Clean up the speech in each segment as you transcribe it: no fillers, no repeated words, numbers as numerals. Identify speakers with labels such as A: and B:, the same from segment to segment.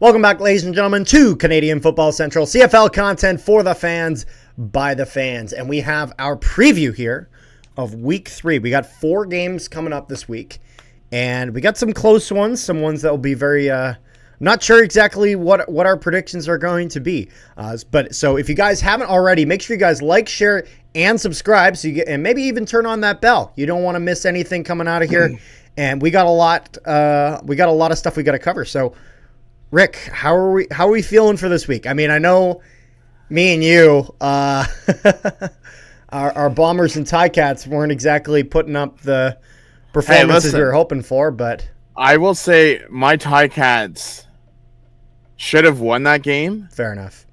A: Welcome back, ladies and gentlemen, to Canadian Football Central, CFL content for the fans, by the fans. And we have our preview here of Week 3. We got 4 games coming up this week, and we got some close ones, some ones that will be very, not sure exactly what our predictions are going to be. But so if you guys haven't already, make sure you guys like, share, and subscribe, so you get, and maybe even turn on that bell. You don't want to miss anything coming out of here. And we got a lot of stuff we got to cover. So, Rick, how are we feeling for this week? I mean, I know me and you, our Bombers and Ticats weren't exactly putting up the performances we were hoping for, but
B: I will say my Ticats should have won that game.
A: Fair enough.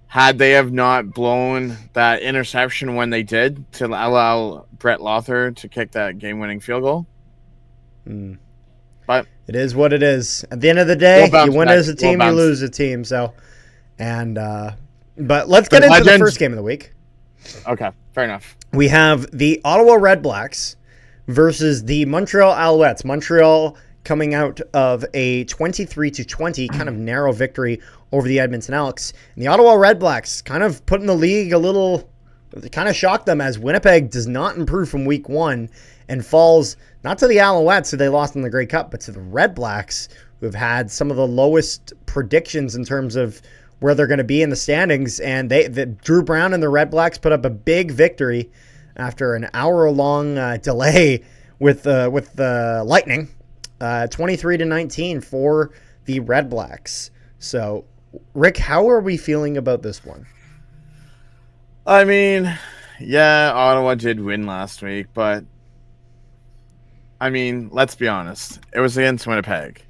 B: Had they have not blown that interception when they did to allow Brett Lothar to kick that game-winning field goal. But
A: it is what it is. At the end of the day, you win as a team, you lose a team. So, but let's get into the first game of the week.
B: Okay, fair enough.
A: We have the Ottawa Red Blacks versus the Montreal Alouettes. Montreal coming out of a 23-20 kind of narrow victory over the Edmonton Elks. And the Ottawa Red Blacks kind of putting the league a little, kind of shocked them as Winnipeg does not improve from week 1 and falls not to the Alouettes, who they lost in the Grey Cup, but to the Red Blacks, who have had some of the lowest predictions in terms of where they're going to be in the standings. And Drew Brown and the Red Blacks put up a big victory after an hour-long delay with the Lightning, 23-19 for the Red Blacks. So, Rick, how are we feeling about this one?
B: I mean, yeah, Ottawa did win last week, but I mean, let's be honest. It was against Winnipeg.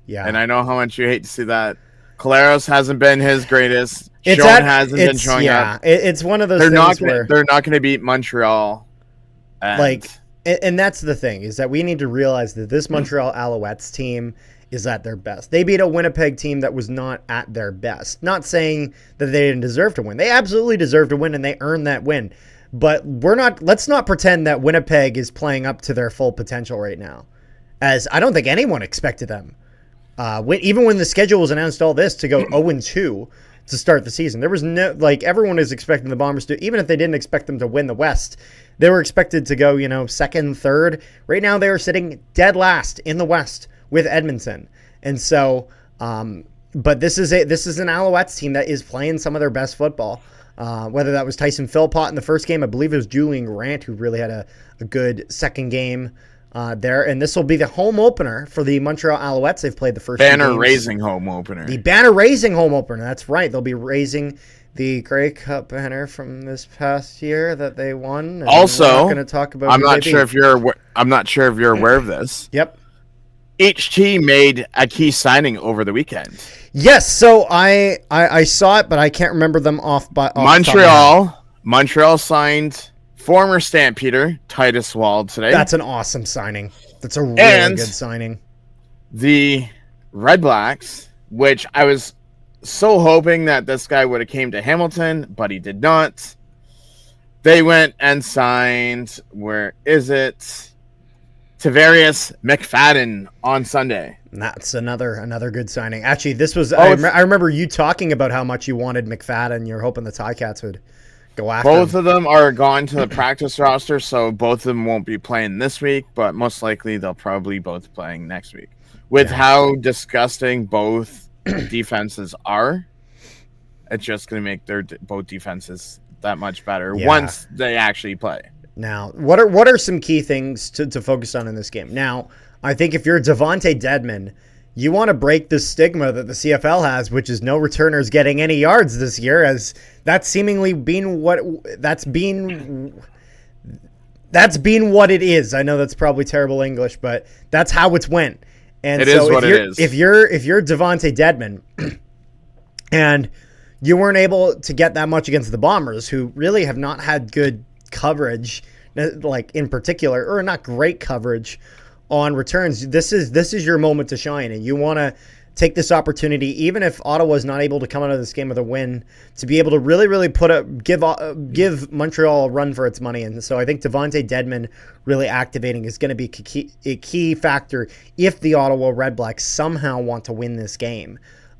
A: Yeah.
B: And I know how much you hate to see that. Collaros hasn't been his greatest. Sean hasn't been showing up.
A: It's one of those things where
B: they're not going to beat Montreal.
A: And that's the thing, is that we need to realize that this Montreal Alouettes team is at their best. They beat a Winnipeg team that was not at their best. Not saying that they didn't deserve to win. They absolutely deserved to win, and they earned that win. But let's not pretend that Winnipeg is playing up to their full potential right now, as I don't think anyone expected them. Even when the schedule was announced, all this to go 0-2 to start the season, there was no, everyone is expecting the Bombers to, even if they didn't expect them to win the West, they were expected to go, second, third. Right now, they are sitting dead last in the West with Edmonton, and so, but this is an Alouettes team that is playing some of their best football. Whether that was Tyson Philpott in the first game, I believe it was Julian Grant who really had a good second game there. And this will be the home opener for the Montreal Alouettes. They've played the first
B: banner-raising home opener.
A: The banner-raising home opener. That's right. They'll be raising the Grey Cup banner from this past year that they won. And
B: also,
A: we're not going to talk about.
B: I'm not sure if you're aware of this.
A: Yep.
B: Each team made a key signing over the weekend.
A: Yes, so I saw it, but I can't remember them off
B: Montreal signed former Stampeder Titus Wald today.
A: That's an awesome signing. That's a really good signing.
B: The Red Blacks, which I was so hoping that this guy would have came to Hamilton, but he did not. They went and signed, where is it? Tavarius McFadden on Sunday.
A: That's another good signing. Actually, this was I remember you talking about how much you wanted McFadden. You're hoping the Ticats would go after
B: both
A: him.
B: of them are gone to the practice roster, so both of them won't be playing this week, but most likely they'll probably both playing next week. With how disgusting both defenses are, it's just going to make their both defenses that much better once they actually play.
A: Now, what are some key things to focus on in this game? Now, I think if you're Devontae Dedmon, you want to break the stigma that the CFL has, which is no returners getting any yards this year, as that's seemingly been what it is. I know that's probably terrible English, but that's how it's went. And if you're Devontae Dedmon and you weren't able to get that much against the Bombers, who really have not had good coverage, like in particular, or not great coverage on returns, this is your moment to shine, and you want to take this opportunity, even if Ottawa's not able to come out of this game with a win, to be able to really, really give Montreal a run for its money. And so I think Devontae Dedmon really activating is going to be a key factor if the Ottawa Redblacks somehow want to win this game.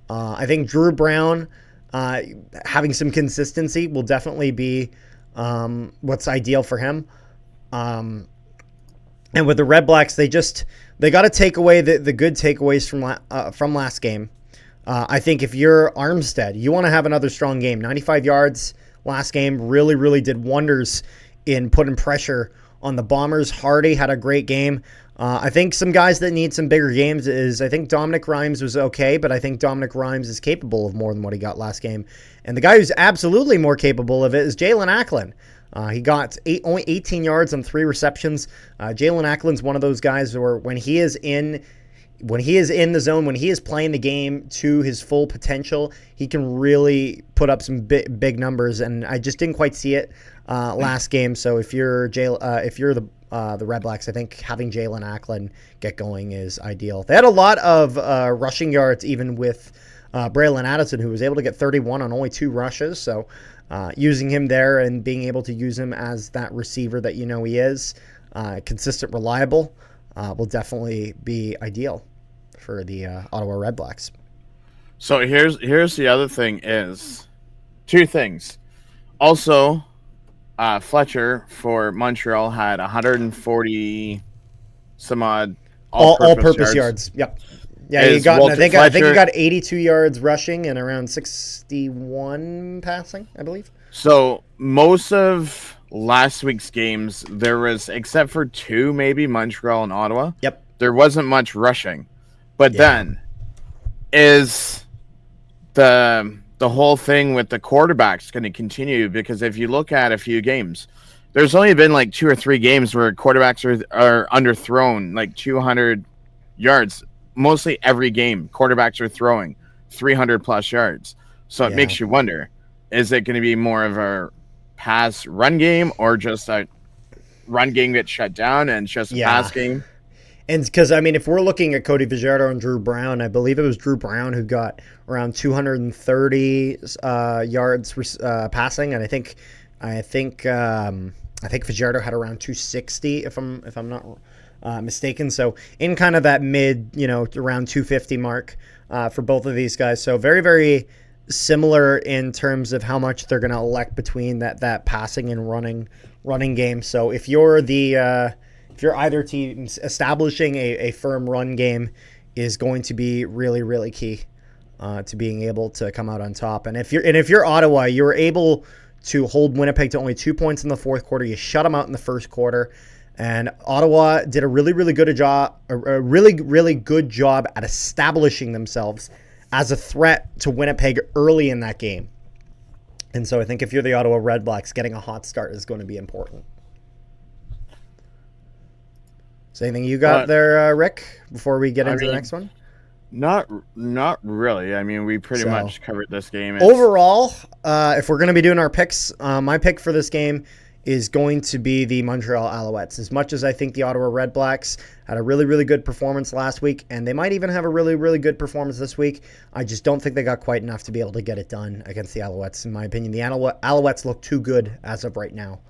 A: I think Drew Brown having some consistency will definitely be what's ideal for him. And with the Redblacks, they got to take away the good takeaways from last game. I think if you're Armstead, you want to have another strong game. 95 yards last game really, really did wonders in putting pressure on the Bombers. Hardy had a great game. I think some guys that need some bigger games I think Dominic Rhymes was okay, but I think Dominic Rhymes is capable of more than what he got last game. And the guy who's absolutely more capable of it is Jalen Acklin. He got only 18 yards on 3 receptions. Jalen Acklin's one of those guys where when he is in the zone, when he is playing the game to his full potential, he can really put up some big numbers. And I just didn't quite see it last game. So if you're the Redblacks, I think having Jalen Acklin get going is ideal. They had a lot of rushing yards, even with Braylon Addison, who was able to get 31 on only 2 rushes. So using him there and being able to use him as that receiver that he is, consistent, reliable, will definitely be ideal for the Ottawa Redblacks.
B: So here's the other thing is 2 things. Also, Fletcher for Montreal had 140 some odd
A: all-purpose yards. Yep. Yeah, I think he got 82 yards rushing and around 61 passing, I believe.
B: So most of last week's games, there was, except for 2, maybe Montreal and Ottawa.
A: Yep.
B: There wasn't much rushing, but then is the whole thing with the quarterbacks going to continue? Because if you look at a few games, there's only been like 2 or 3 games where quarterbacks are underthrown like 200 yards. Mostly every game, quarterbacks are throwing 300 plus yards. So it makes you wonder, is it going to be more of a pass run game or just a run game gets shut down and it's just a pass game?
A: And because, if we're looking at Cody Fajardo and Drew Brown, I believe it was Drew Brown who got around 230 yards passing, and I think Fajardo had around 260 if I'm not mistaken. So in kind of that mid, around 250 mark for both of these guys. So very, very similar in terms of how much they're going to elect between that passing and running game. So if you're either team, establishing a firm run game is going to be really, really key to being able to come out on top. And if you're Ottawa, you were able to hold Winnipeg to only 2 points in the fourth quarter. You shut them out in the first quarter. And Ottawa did a really, really good job at establishing themselves as a threat to Winnipeg early in that game. And so I think if you're the Ottawa Redblacks, getting a hot start is going to be important. So anything you got there, Rick, before we get into the next one?
B: Not really. We pretty much covered this game.
A: Overall, if we're going to be doing our picks, my pick for this game is going to be the Montreal Alouettes. As much as I think the Ottawa Redblacks had a really, really good performance last week, and they might even have a really, really good performance this week, I just don't think they got quite enough to be able to get it done against the Alouettes. In my opinion, the Alouettes look too good as of right now.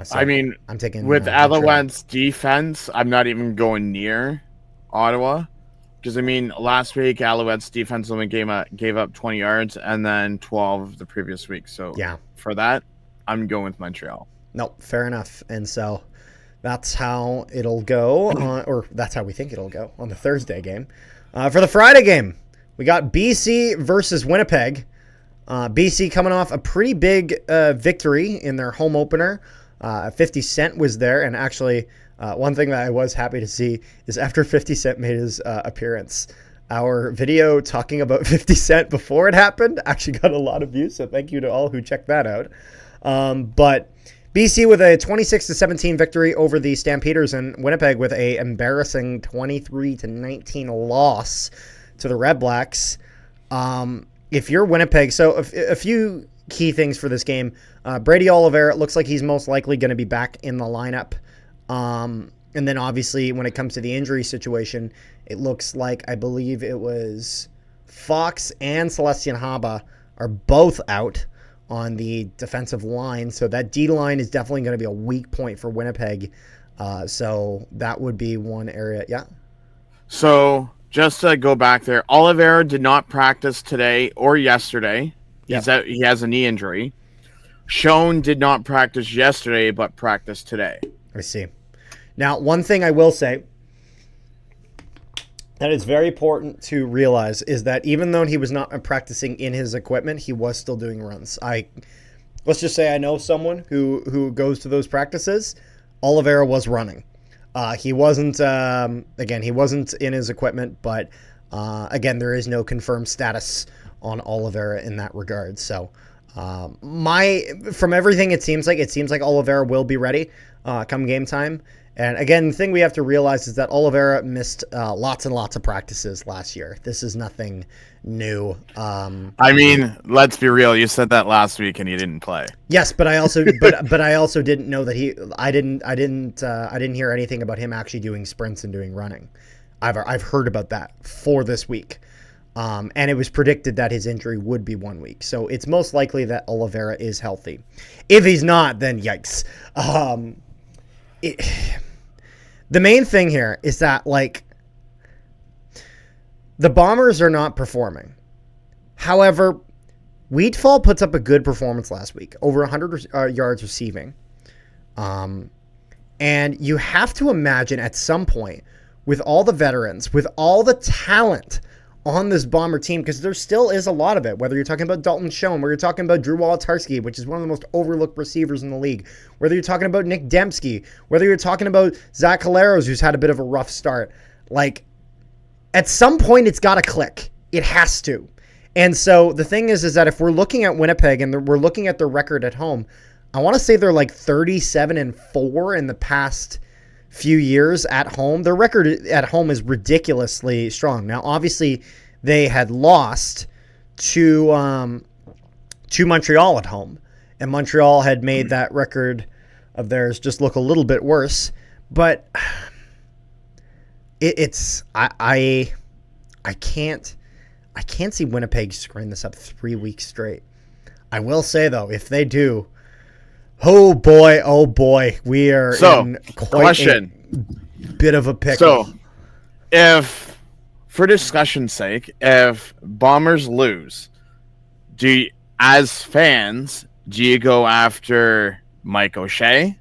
A: So I'm taking
B: with Alouettes defense, I'm not even going near Ottawa. Because, last week, Alouettes defense only gave up 20 yards and then 12 the previous week. So for that, I'm going with Montreal.
A: Nope, fair enough. And so that's how it'll go, or that's how we think it'll go on the Thursday game. For the Friday game, we got BC versus Winnipeg. BC coming off a pretty big victory in their home opener. 50 Cent was there, and actually one thing that I was happy to see is after 50 Cent made his appearance, our video talking about 50 Cent before it happened actually got a lot of views, so thank you to all who checked that out. But BC with a 26-17 victory over the Stampeders, and Winnipeg with a embarrassing 23-19 loss to the Red Blacks. If you're Winnipeg, so a few key things for this game. Brady Oliveira, it looks like he's most likely going to be back in the lineup. And then obviously when it comes to the injury situation, it looks like I believe it was Fox and Celestion Haba are both out on the defensive line. So that D line is definitely going to be a weak point for Winnipeg. So that would be one area. Yeah.
B: So just to go back there, Oliveira did not practice today or yesterday. He's out, he has a knee injury. Schoen did not practice yesterday, but practiced today.
A: I see. Now, one thing I will say that is very important to realize is that even though he was not practicing in his equipment, he was still doing runs. Let's just say I know someone who goes to those practices. Oliveira was running. He wasn't, he wasn't in his equipment, but again, there is no confirmed status on Oliveira in that regard. So, from everything it seems like Oliveira will be ready come game time. And again, the thing we have to realize is that Oliveira missed lots and lots of practices last year. This is nothing new.
B: I mean, let's be real. You said that last week and he didn't play.
A: Yes, but I also but I also didn't know that I didn't hear anything about him actually doing sprints and doing running. I've heard about that for this week. And it was predicted that his injury would be 1 week. So it's most likely that Oliveira is healthy. If he's not, then yikes. The main thing here is that, like, the Bombers are not performing. However, Wheatfall puts up a good performance last week, over 100 yards receiving. And you have to imagine at some point, with all the veterans, with all the talent on this Bomber team, because there still is a lot of it, whether you're talking about Dalton Schoen, whether you're talking about Drew Wolotarski, which is one of the most overlooked receivers in the league, whether you're talking about Nick Dembski, whether you're talking about Zach Caleros, who's had a bit of a rough start. Like, at some point, it's got to click. It has to. And so the thing is that if we're looking at Winnipeg and we're looking at their record at home, I want to say they're like 37-4 in the past few years at home. Their record at home is ridiculously strong. Now, obviously, they had lost to Montreal at home, and Montreal had made that record of theirs just look a little bit worse. But I can't see Winnipeg screwing this up 3 weeks straight. I will say though, if they do, oh boy, we are in quite a bit of a pickle.
B: So, if, for discussion's sake, if Bombers lose, as fans, do you go after Mike O'Shea,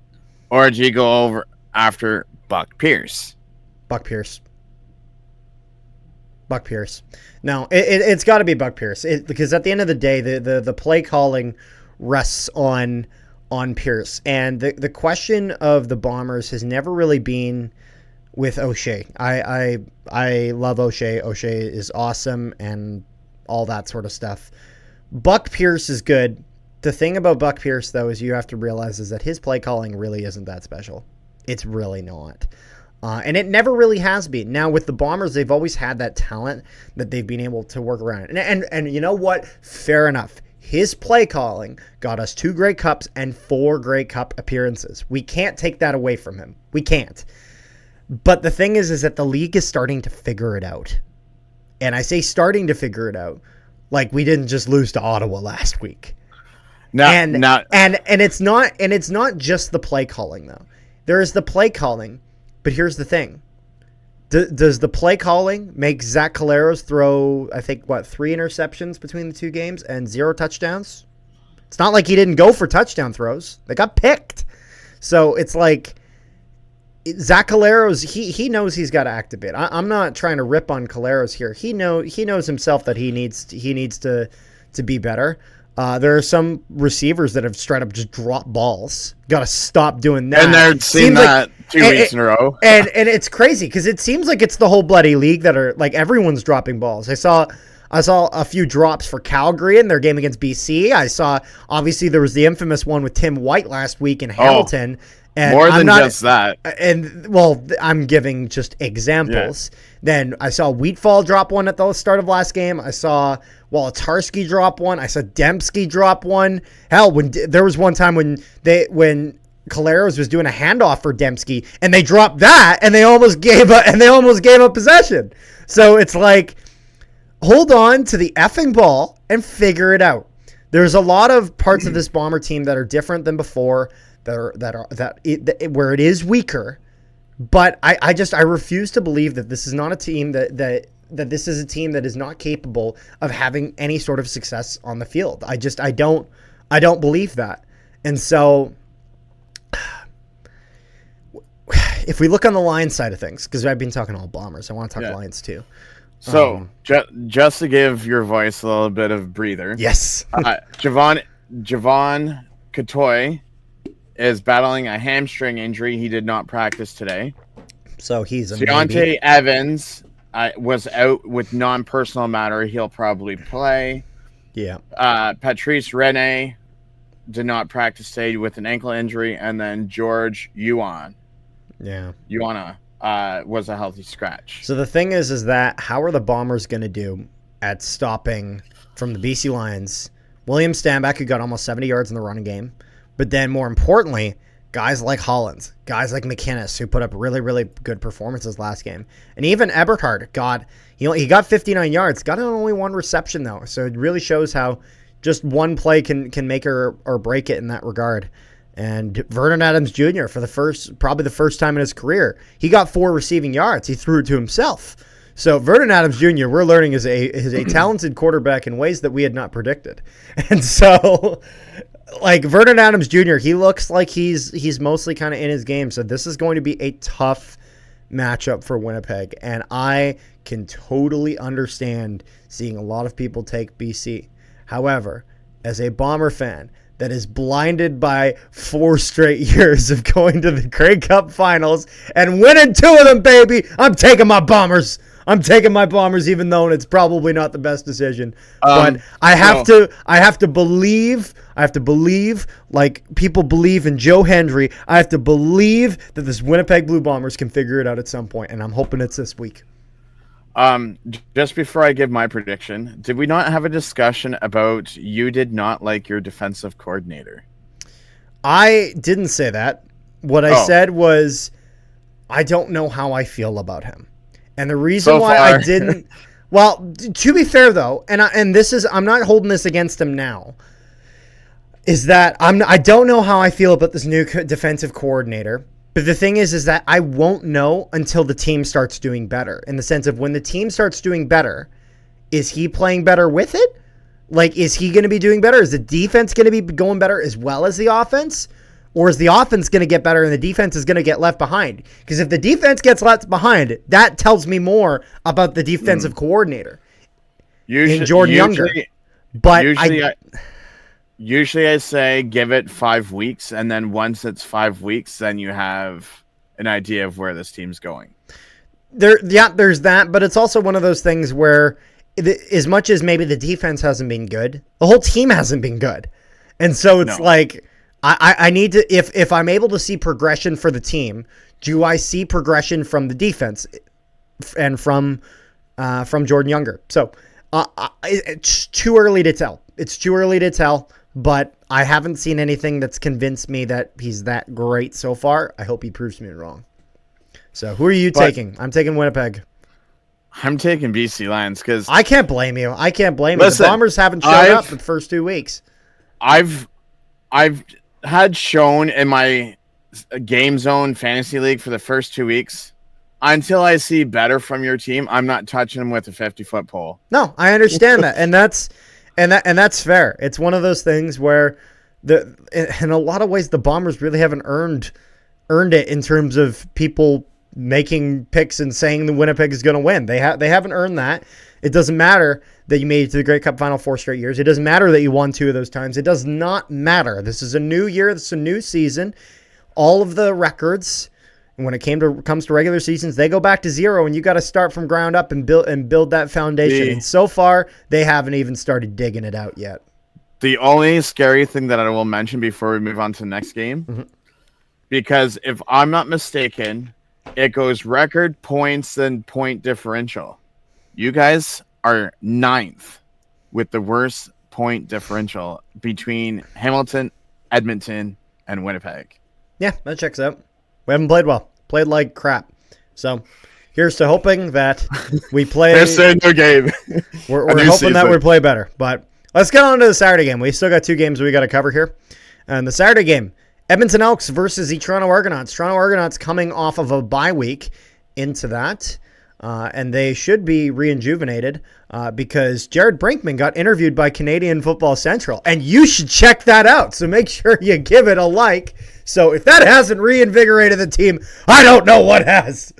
B: or do you go over after Buck Pierce?
A: Buck Pierce. No, it's got to be Buck Pierce, because at the end of the day, the play calling rests on Pierce, and the question of the Bombers has never really been with O'Shea. I love O'Shea. O'Shea is awesome and all that sort of stuff. Buck Pierce is good. The thing about Buck Pierce, though, is you have to realize is that his play calling really isn't that special. It's really not. And it never really has been. Now, with the Bombers, they've always had that talent that they've been able to work around. And you know what? Fair enough. His play calling got us 2 Grey Cups and 4 Grey Cup appearances. We can't take that away from him. We can't. But the thing is that the league is starting to figure it out. And I say starting to figure it out, like we didn't just lose to Ottawa last week. And it's not just the play calling though. There is the play calling, but here's the thing. Does the play calling make Zach Caleros throw, I think, 3 interceptions between the 2 games and 0 touchdowns? It's not like he didn't go for touchdown throws. They got picked. So it's like Zach Caleros, he knows he's got to act a bit. I'm not trying to rip on Caleros here. He knows himself that he needs to be better. There are some receivers that have straight up just dropped balls. Got to stop doing that.
B: And they're seeing that 2 weeks in a row.
A: And it's crazy because it seems like it's the whole bloody league that are like everyone's dropping balls. I saw a few drops for Calgary in their game against BC. I saw obviously there was the infamous one with Tim White last week in Hamilton. And
B: more than just that.
A: And, well, I'm giving just examples. Yeah. Then I saw Wheatfall drop one at the start of last game. I saw Wolotarski drop one. I saw Dembski drop one. Hell, when there was one time when Caleros was doing a handoff for Dembski, and they dropped that, and they almost gave up possession. So it's like, hold on to the effing ball and figure it out. There's a lot of parts of this Bomber team that are different than before, where it is weaker. But I refuse to believe that this is not a team that this is a team that is not capable of having any sort of success on the field. I don't believe that. And so if we look on the Lions side of things, because I've been talking all Bombers, I want to talk Lions too.
B: So just to give your voice a little bit of breather.
A: Yes.
B: Javon Katoy is battling a hamstring injury. He did not practice today.
A: So he's a
B: Deontay Evans was out with non-personal matter. He'll probably play.
A: Yeah.
B: Patrice Rene did not practice today with an ankle injury. And then George Yuan.
A: Yeah.
B: Yuana was a healthy scratch.
A: So the thing is that how are the Bombers going to do at stopping from the BC Lions William Stanback, who got almost 70 yards in the running game, but then more importantly, guys like Hollins, guys like McInnes, who put up really, really good performances last game. And even Eberhard he got 59 yards, got only one reception though. So it really shows how just one play can make or break it in that regard. And Vernon Adams Jr., probably the first time in his career, he got 4 receiving yards. He threw it to himself. So Vernon Adams Jr., we're learning, is a talented quarterback in ways that we had not predicted. And so, like, Vernon Adams Jr., he looks like he's mostly kind of in his game. So this is going to be a tough matchup for Winnipeg. And I can totally understand seeing a lot of people take BC. However, as a Bomber fan that is blinded by 4 straight years of going to the Grey Cup finals and winning 2 of them, baby, I'm taking my Bombers. Even though it's probably not the best decision. But I have to believe, like people believe in Joe Hendry. I have to believe that this Winnipeg Blue Bombers can figure it out at some point, and I'm hoping it's this week.
B: Just before I give my prediction, did we not have a discussion about you did not like your defensive coordinator?
A: I didn't say that. What I said was, I don't know how I feel about him. And the reason why I didn't, well, to be fair though, I'm not holding this against him now, is that I don't know how I feel about this new defensive coordinator. But the thing is that I won't know until the team starts doing better. In the sense of when the team starts doing better, is he playing better with it? Like, is he going to be doing better? Is the defense going to be going better as well as the offense? Or is the offense going to get better and the defense is going to get left behind? Because if the defense gets left behind, that tells me more about the defensive coordinator in Jordan Younger. But
B: Usually I say give it 5 weeks, and then once it's 5 weeks, then you have an idea of where this team's going.
A: There's that, but it's also one of those things where as much as maybe the defense hasn't been good, the whole team hasn't been good. And so it's like, I need to, if I'm able to see progression for the team, do I see progression from the defense and from Jordan Younger? So it's too early to tell. But I haven't seen anything that's convinced me that he's that great so far. I hope he proves me wrong. So who are you taking? I'm taking Winnipeg.
B: I'm taking BC Lions because
A: I can't blame you. Listen, the Bombers haven't showed up the first 2 weeks.
B: I've had shown in my Game Zone Fantasy League for the first 2 weeks. Until I see better from your team, I'm not touching them with a 50-foot pole.
A: No, I understand that, and that's fair. It's one of those things where in a lot of ways the Bombers really haven't earned it in terms of people making picks and saying the Winnipeg is going to win. They haven't earned that. It doesn't matter that you made it to the Grey Cup final 4 straight years. It doesn't matter that you won 2 of those times. It does not matter. This is a new year. This is a new season. All of the records, when it comes to regular seasons, they go back to 0, and you got to start from ground up and build that foundation. And so far, they haven't even started digging it out yet.
B: The only scary thing that I will mention before we move on to the next game, because if I'm not mistaken, it goes record points and point differential. You guys are 9th with the worst point differential between Hamilton, Edmonton, and Winnipeg.
A: Yeah, that checks out. We haven't played well. Played like crap. So here's to hoping that we play.
B: There's no game.
A: We're hoping that we play better. But let's get on to the Saturday game. We still got 2 games we got to cover here. And the Saturday game, Edmonton Elks versus the Toronto Argonauts. Toronto Argonauts coming off of a bye week into that. And they should be rejuvenated because Jared Brinkman got interviewed by Canadian Football Central. And you should check that out. So make sure you give it a like. So if that hasn't reinvigorated the team, I don't know what has.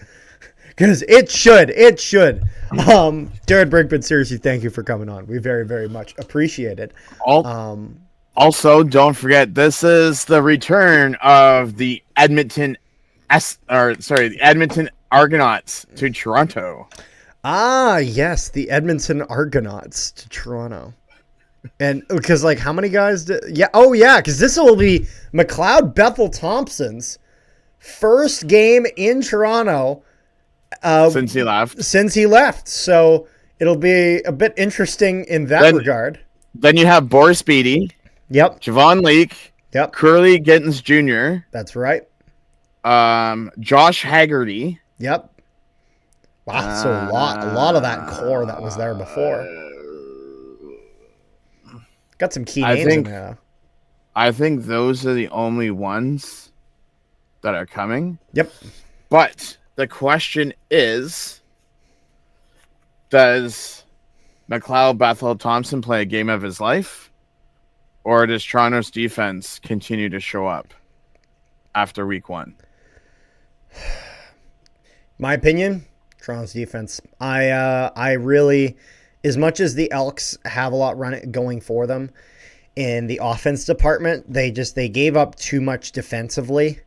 A: Because it should. It should. Jared Brinkman, seriously, thank you for coming on. We very, very much appreciate it.
B: Also, don't forget, this is the return of the Edmonton Argonauts to Toronto.
A: Ah, yes, the Edmonton Argonauts to Toronto. And because, like, how many guys because this will be McLeod Bethel Thompson's first game in Toronto
B: since he left.
A: So it'll be a bit interesting in that regard.
B: Then you have Boris Beatty.
A: Yep.
B: Javon Leake.
A: Yep.
B: Curly Gittins Jr.
A: That's right.
B: Josh Haggerty.
A: Yep. Wow, so a lot of that core that was there before. Got some key names in there.
B: I think those are the only ones that are coming.
A: Yep.
B: But the question is, does McLeod Bethel Thompson play a game of his life? Or does Toronto's defense continue to show up after week 1?
A: My opinion, Toronto's defense. I really, as much as the Elks have a lot going for them in the offense department, they gave up too much defensively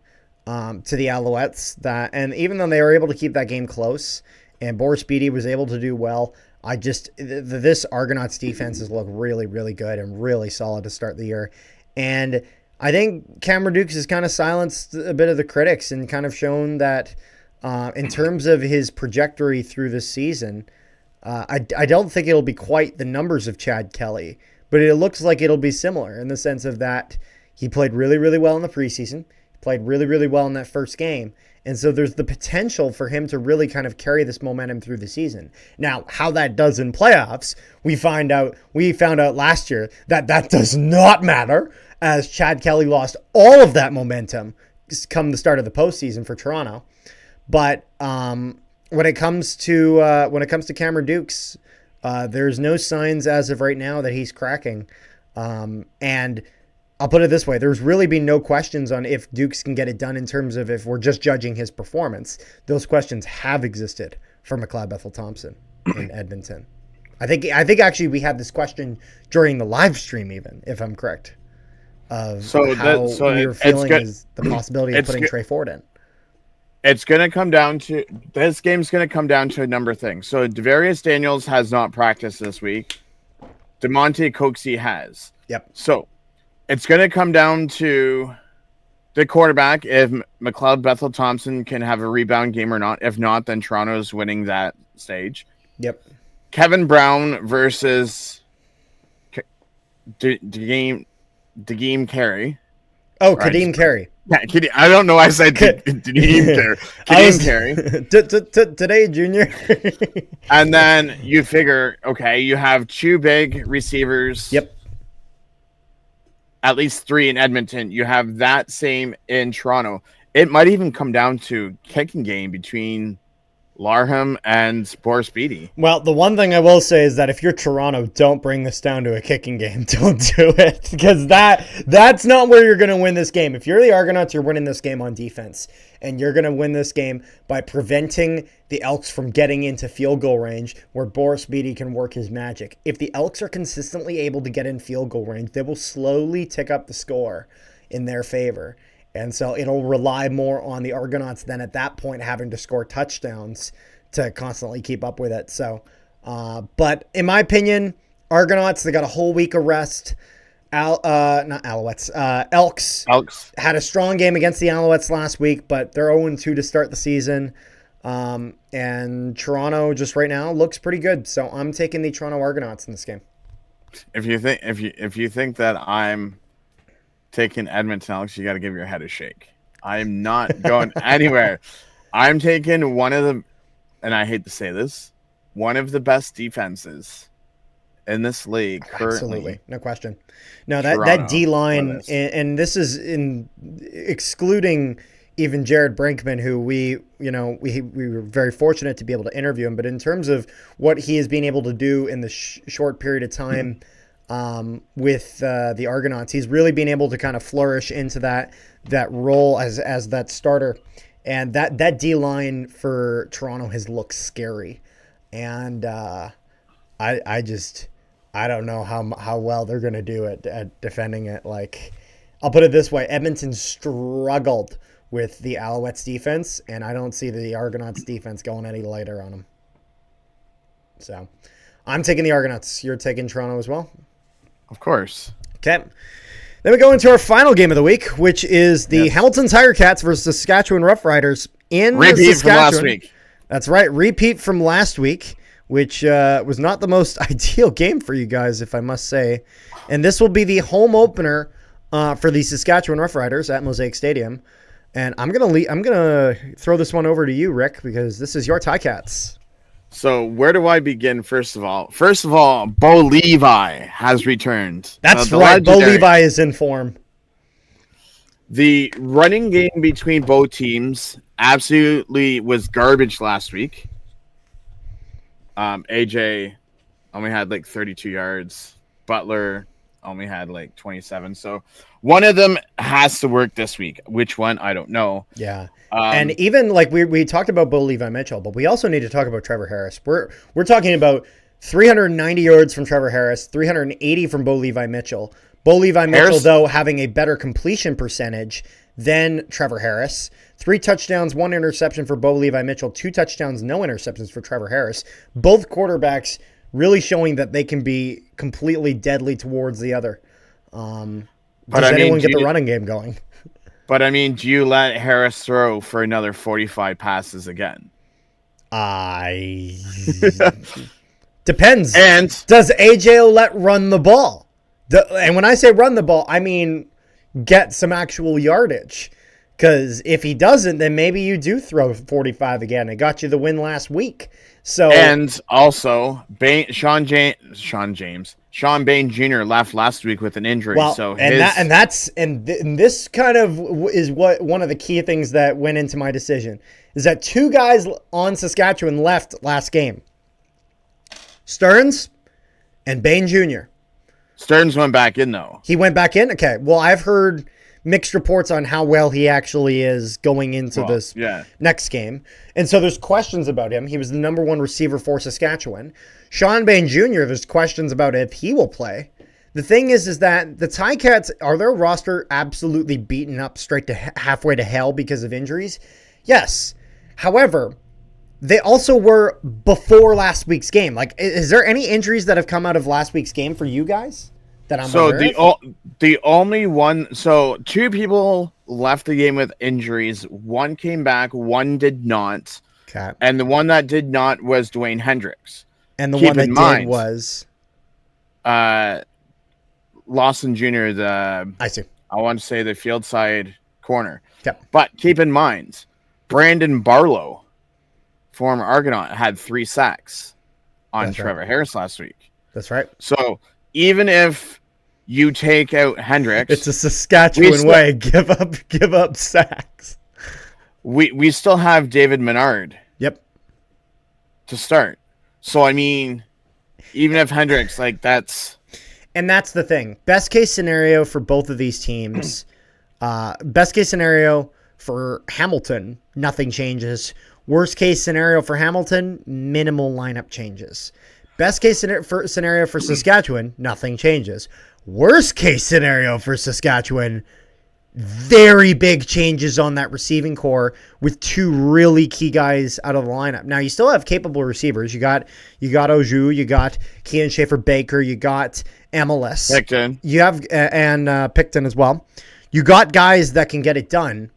A: to the Alouettes. And even though they were able to keep that game close, and Boris Beatty was able to do well, this Argonauts defense has looked really, really good and really solid to start the year. And I think Cameron Dukes has kind of silenced a bit of the critics and kind of shown that in terms of his trajectory through this season, I don't think it'll be quite the numbers of Chad Kelly, but it looks like it'll be similar in the sense of that he played really, really well in the preseason, played really, really well in that first game. And so there's the potential for him to really kind of carry this momentum through the season. Now, how that does in playoffs, we found out last year that does not matter, as Chad Kelly lost all of that momentum come the start of the postseason for Toronto. But when it comes to Cameron Dukes, there's no signs as of right now that he's cracking. And I'll put it this way. There's really been no questions on if Dukes can get it done in terms of if we're just judging his performance. Those questions have existed for McLeod Bethel Thompson in Edmonton. I think actually we had this question during the live stream even, if I'm correct, of how we were feeling is the possibility of putting Trey Ford in.
B: It's going to come down to – this game's going to come down to a number of things. So Devarius Daniels has not practiced this week. DeMonte Coxie has.
A: Yep.
B: So – it's going to come down to the quarterback, if McLeod Bethel Thompson can have a rebound game or not. If not, then Toronto's winning that stage.
A: Yep.
B: Kevin Brown versus Dageem Carey.
A: Oh, Kadeem Carey.
B: Yeah, I don't know why I said Dageem Carey. Kadeem Carey.
A: Today, Junior.
B: And then you figure, okay, you have 2 big receivers.
A: Yep.
B: At least 3 in Edmonton. You have that same in Toronto. It might even come down to kicking game between Larham and Boris Beatty.
A: Well, the one thing I will say is that if you're Toronto, don't bring this down to a kicking game. Don't do it, because that's not where you're going to win this game. If you're the Argonauts, you're winning this game on defense, and you're going to win this game by preventing the Elks from getting into field goal range where Boris Beatty can work his magic. If the Elks are consistently able to get in field goal range, they will slowly tick up the score in their favor. And so it'll rely more on the Argonauts than at that point having to score touchdowns to constantly keep up with it. So, but in my opinion, Argonauts, they got a whole week of rest. Elks had a strong game against the Alouettes last week, but they're 0-2 to start the season. And Toronto just right now looks pretty good. So I'm taking the Toronto Argonauts in this game.
B: If you think that I'm taking Edmonton Elks, you got to give your head a shake. I'm not going anywhere. I'm taking one of the, and I hate to say this, one of the best defenses in this league currently.
A: Absolutely, no question. No, that
B: Toronto
A: D
B: for
A: line,
B: this.
A: and this is in excluding even Jared Brinkman, who we were very fortunate to be able to interview him. But in terms of what he has been able to do in the short period of time with the Argonauts, he's really been able to kind of flourish into that role as that starter. And that D line for Toronto has looked scary, and I don't know how well they're going to do at defending it. Like, I'll put it this way: Edmonton struggled with the Alouettes defense, and I don't see the Argonauts defense going any lighter on them. So, I'm taking the Argonauts. You're taking Toronto as well?
B: Of course.
A: Okay. Then we go into our final game of the week, which is the Hamilton Tiger Cats versus Saskatchewan Roughriders in
B: Repeat
A: Saskatchewan.
B: from last week.
A: That's right. Repeat from last week, which was not the most ideal game for you guys, if I must say. And this will be the home opener for the Saskatchewan Roughriders at Mosaic Stadium. And I'm gonna throw this one over to you, Rick, because this is your Ticats.
B: So where do I begin? First of all, Bo Levi has returned.
A: That's right. Bo Levi is in form.
B: The running game between both teams absolutely was garbage last week. AJ only had like 32 yards. Butler only had like 27. So one of them has to work this week. Which one? I don't know.
A: Yeah. And even like we talked about Bo Levi Mitchell, but we also need to talk about Trevor Harris. We're talking about 390 yards from Trevor Harris, 380 from Bo Levi Mitchell. Bo Levi Mitchell, though, having a better completion percentage than Trevor Harris. 3 touchdowns, 1 interception for Bo Levi Mitchell, 2 touchdowns, no interceptions for Trevor Harris. Both quarterbacks really showing that they can be completely deadly towards the other. Does anyone get the running game going?
B: But, I mean, do you let Harris throw for another 45 passes again?
A: Depends.
B: And
A: does AJ Ouellette run the ball? And when I say run the ball, I mean get some actual yardage. Because if he doesn't, then maybe you do throw 45 again. It got you the win last week. So
B: and also, Sean Bain Jr. left last week with an injury.
A: Well,
B: so
A: and this kind of is what one of the key things that went into my decision is that 2 guys on Saskatchewan left last game. Stearns and Bain Jr.
B: Stearns went back in, though.
A: He went back in? Okay. Well, I've heard mixed reports on how well he actually is going into this next game. And so there's questions about him. He was the number 1 receiver for Saskatchewan. Sean Bain Jr., there's questions about if he will play. The thing is that the Ticats, are their roster absolutely beaten up straight to halfway to hell because of injuries? Yes. However, they also were before last week's game. Like, is there any injuries that have come out of last week's game for you guys that I'm aware of?
B: The only one, so 2 people left the game with injuries. 1 came back, 1 did not.
A: Okay.
B: And the one that did not was Dwayne Hendricks.
A: And the one that did was
B: Lawson Jr.,
A: I see.
B: I want to say the field side corner.
A: Yep.
B: But keep in mind, Brandon Barlow, former Argonaut, had 3 sacks on Trevor Harris last week.
A: That's right.
B: So even if you take out Hendricks,
A: it's a Saskatchewan way. Give up sacks.
B: We still have David Menard.
A: Yep.
B: To start. So I mean, even if Hendricks, like, that's
A: the thing. Best case scenario for both of these teams. Best case scenario for Hamilton, nothing changes. Worst case scenario for Hamilton, minimal lineup changes. Best case scenario for Saskatchewan, nothing changes. Worst case scenario for Saskatchewan, very big changes on that receiving core with 2 really key guys out of the lineup. Now, you still have capable receivers. You got Oju, you got Kean Schaefer-Baker, you got MLS.
B: Picton.
A: You have and Picton as well. You got guys that can get it done.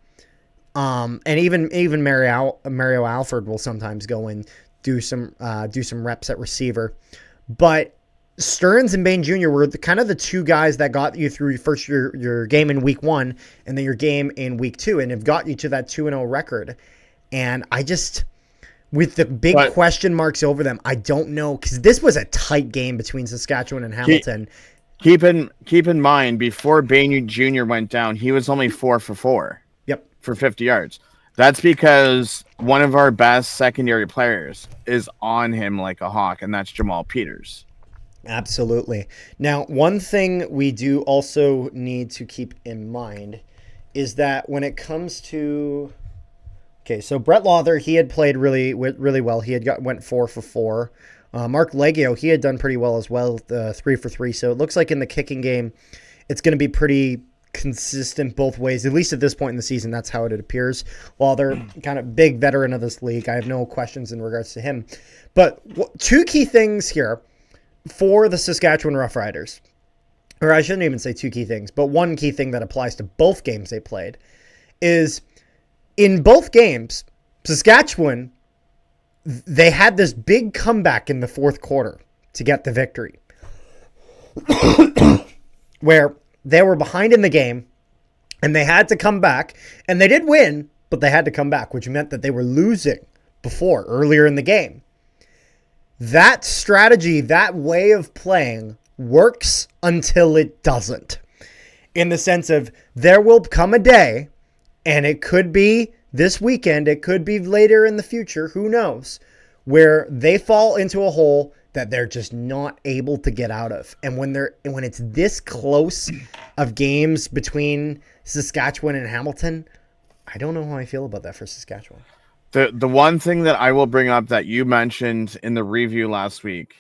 A: And even Mario Alford will sometimes go and do some reps at receiver. But Stearns and Bain Jr. were kind of the two guys that got you through first your game in week 1 and then your game in week 2 and have got you to that 2-0 record. And I just, with the big question marks over them, I don't know, because this was a tight game between Saskatchewan and Hamilton.
B: Keep in mind, before Bain Jr. went down, he was only 4 for 4.
A: Yep.
B: For 50 yards. That's because one of our best secondary players is on him like a hawk, and that's Jamal Peters.
A: Absolutely. Now, one thing we do also need to keep in mind is that when it comes to... Okay, so Brett Lawther, he had played really well. He had went 4 for 4. Mark Leggio, he had done pretty well as well, 3 for 3. So it looks like in the kicking game, it's going to be pretty consistent both ways, at least at this point in the season. That's how it appears. Lawther, kind of big veteran of this league. I have no questions in regards to him. But two key things here for the Saskatchewan Roughriders, or I shouldn't even say two key things, but one key thing that applies to both games they played is in both games, Saskatchewan, they had this big comeback in the fourth quarter to get the victory where they were behind in the game and they had to come back, and they did win, but they had to come back, which meant that they were losing earlier in the game. That strategy, that way of playing works until it doesn't. In the sense of there will come a day, and it could be this weekend, it could be later in the future, who knows, where they fall into a hole that they're just not able to get out of. And when it's this close of games between Saskatchewan and Hamilton, I don't know how I feel about that for Saskatchewan.
B: The one thing that I will bring up that you mentioned in the review last week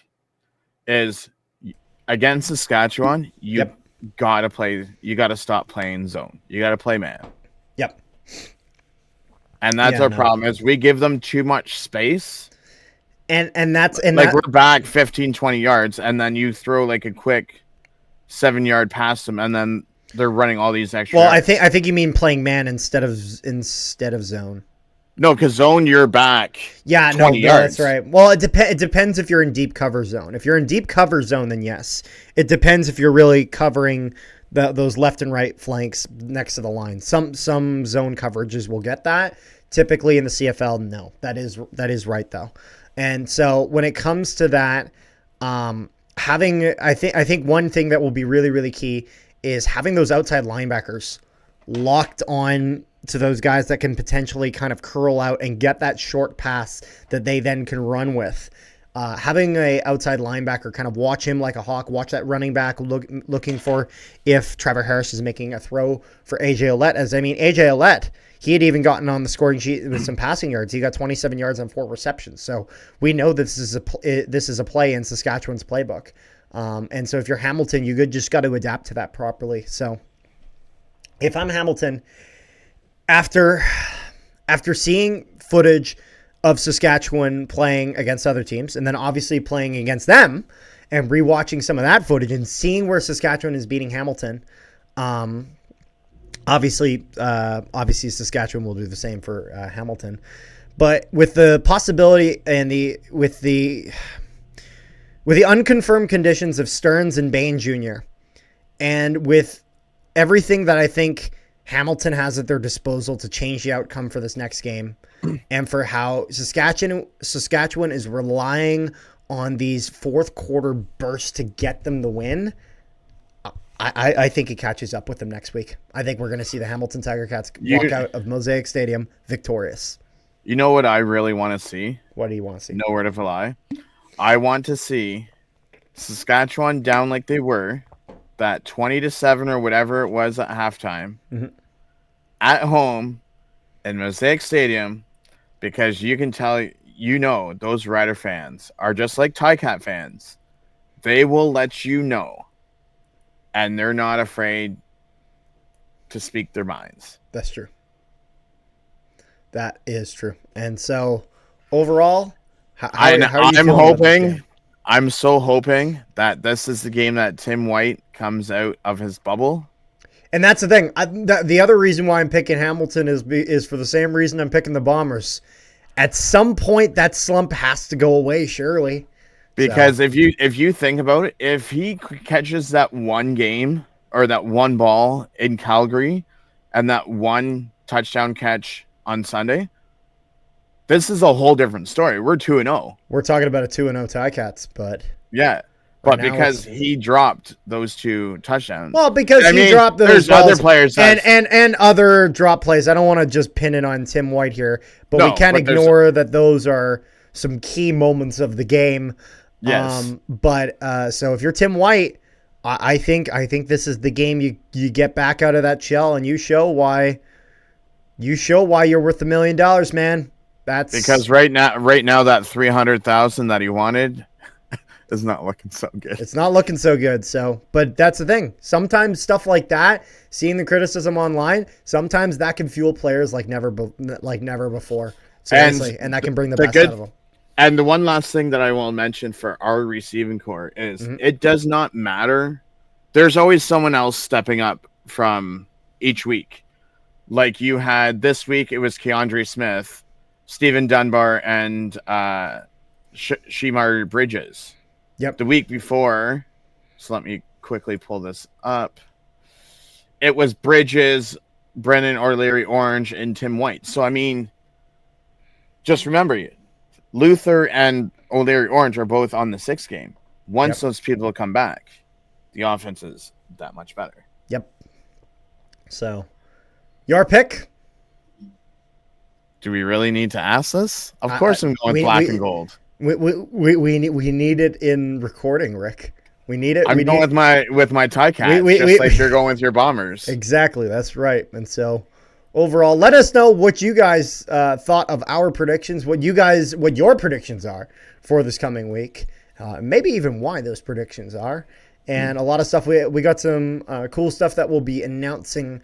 B: is against Saskatchewan, you gotta stop playing zone. You gotta play man.
A: Yep.
B: And that's our problem is we give them too much space.
A: We're
B: back 15, 20 yards, and then you throw like a quick 7-yard past them, and then they're running all these extra yards.
A: I think you mean playing man instead of zone.
B: No, because zone, you're back.
A: Yeah,
B: 20 yards.
A: That's right. Well, it depends if you're in deep cover zone. If you're in deep cover zone, then yes. It depends if you're really covering those left and right flanks next to the line. Some zone coverages will get that. Typically in the CFL, no. That is right though. And so when it comes to that, I think one thing that will be really, really key is having those outside linebackers locked on to those guys that can potentially kind of curl out and get that short pass that they then can run with. Having a outside linebacker kind of watch him like a hawk, watch that running back looking for if Trevor Harris is making a throw for AJ Ouellette. AJ Ouellette, he had even gotten on the scoring sheet with some passing yards. He got 27 yards on 4 receptions. So we know this is a play in Saskatchewan's playbook. And so if you're Hamilton, you just got to adapt to that properly. So if I'm Hamilton, after seeing footage of Saskatchewan playing against other teams, and then obviously playing against them, and rewatching some of that footage and seeing where Saskatchewan is beating Hamilton, obviously Saskatchewan will do the same for Hamilton. But with the possibility and with the unconfirmed conditions of Stearns and Bain Jr., and with everything that I think Hamilton has at their disposal to change the outcome for this next game, and for how Saskatchewan is relying on these fourth quarter bursts to get them the win, I think it catches up with them next week. I think we're going to see the Hamilton Tiger Cats walk out of Mosaic Stadium victorious.
B: You know what I really want to see?
A: What do you want to see?
B: No word of a lie. I want to see Saskatchewan down like they were, that 20-7 or whatever it was at halftime, at home in Mosaic Stadium, because you can tell, those Rider fans are just like Ticat fans. They will let you know, and they're not afraid to speak their minds.
A: That's true. That is true. And so, overall,
B: I'm so hoping that this is the game that Tim White comes out of his bubble.
A: And that's the thing. The other reason why I'm picking Hamilton is for the same reason I'm picking the Bombers. At some point, that slump has to go away, surely.
B: Because if you think about it, if he catches that one game or that one ball in Calgary and that one touchdown catch on Sunday, this is a whole different story. We're 2-0.
A: We're talking about a 2-0 Ticats, but
B: yeah. But because he dropped those 2 touchdowns.
A: Well, because he dropped those
B: there's
A: balls
B: other players
A: and other drop plays. I don't want to just pin it on Tim White here, but we can't ignore that those are some key moments of the game.
B: Yes.
A: So if you're Tim White, I think this is the game you get back out of that shell and you show why you're worth $1 million, man. That's
B: because right now that $300,000 that he wanted is not looking so good.
A: It's not looking so good. So, but that's the thing. Sometimes stuff like that, seeing the criticism online, sometimes that can fuel players like never before. Seriously, and that can bring the best out of them.
B: And the one last thing that I will mention for our receiving core is it does not matter. There's always someone else stepping up from each week. Like you had this week, it was Keandre Smith, Stephen Dunbar, and Shemar Bridges.
A: Yep.
B: The week before, so let me quickly pull this up. It was Bridges, Brennan O'Leary Orange, and Tim White. So, I mean, just remember, Luther and O'Leary Orange are both on the 6th game. Once those people come back, the offense is that much better.
A: Yep. So, your pick?
B: Do we really need to ask this? Of course I'm going black and gold.
A: We need it in recording, Rick. We need it.
B: I'm going with my Ticats, just like you're going with your Bombers.
A: Exactly, that's right. And so, overall, let us know what you guys thought of our predictions. What your predictions are for this coming week. Maybe even why those predictions are. And a lot of stuff. We got some cool stuff that we'll be announcing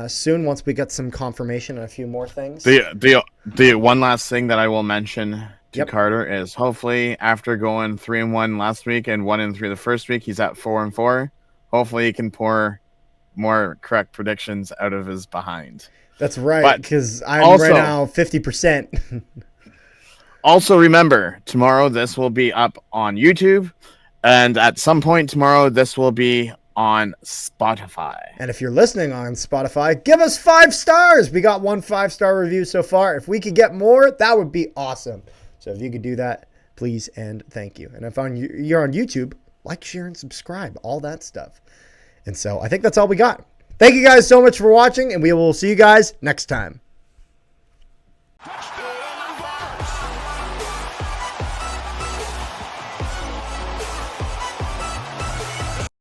A: soon once we get some confirmation on a few more things.
B: The one last thing that I will mention to Carter is hopefully after going 3-1 last week and 1-3 the first week, he's at 4-4. Hopefully he can pour more correct predictions out of his behind.
A: That's right, because I'm right now 50%.
B: Also remember, tomorrow this will be up on YouTube, and at some point tomorrow this will be on Spotify.
A: And if you're listening on Spotify, give us 5 stars. We got 1 5-star review so far. If we could get more, that would be awesome. So if you could do that, please and thank you. And if you're on YouTube, like, share, and subscribe. All that stuff. And so I think that's all we got. Thank you guys so much for watching, and we will see you guys next time.